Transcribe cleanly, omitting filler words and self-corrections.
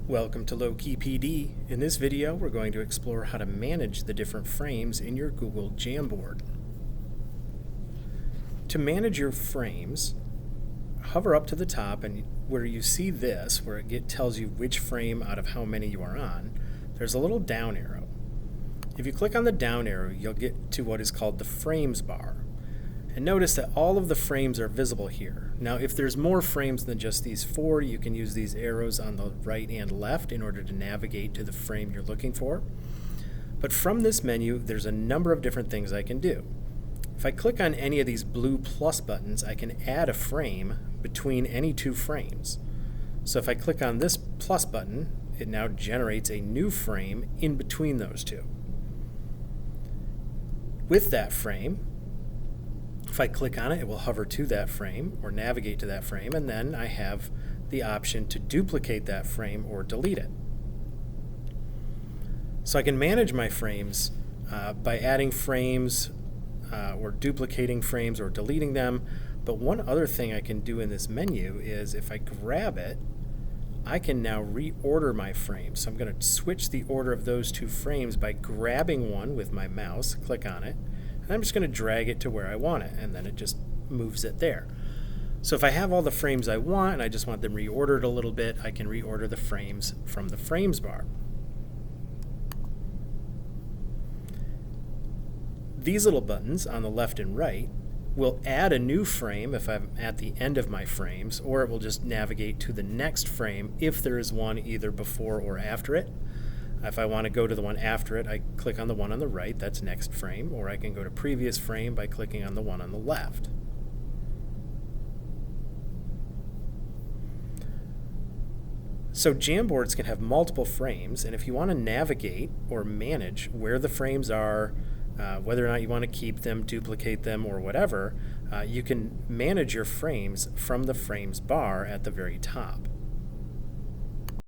Welcome to Low-Key PD. In this video, we're going to explore how to manage the different frames in your Google Jamboard. To manage your frames, hover up to the top and where you see this, where it tells you which frame out of how many you are on, there's a little down arrow. If you click on the down arrow, you'll get to what is called the frames bar. And notice that all of the frames are visible here. Now, if there's more frames than just these 4, you can use these arrows on the right and left in order to navigate to the frame you're looking for. But from this menu, there's a number of different things I can do. If I click on any of these blue plus buttons, I can add a frame between any two frames. So if I click on this plus button, it now generates a new frame in between those two. With that frame, if I click on it, it will hover to that frame or navigate to that frame, and then I have the option to duplicate that frame or delete it. So I can manage my frames by adding frames or duplicating frames or deleting them. But one other thing I can do in this menu is if I grab it, I can now reorder my frames. So I'm going to switch the order of those two frames by grabbing one with my mouse, click on it, and I'm just going to drag it to where I want it, and then it just moves it there. So if I have all the frames I want and I just want them reordered a little bit, I can reorder the frames from the frames bar. These little buttons on the left and right will add a new frame if I'm at the end of my frames, or it will just navigate to the next frame if there is one either before or after it. If I want to go to the one after it, I click on the one on the right, that's next frame, or I can go to previous frame by clicking on the one on the left. So Jamboards can have multiple frames, and if you want to navigate or manage where the frames are, whether or not you want to keep them, duplicate them, or whatever, you can manage your frames from the frames bar at the very top.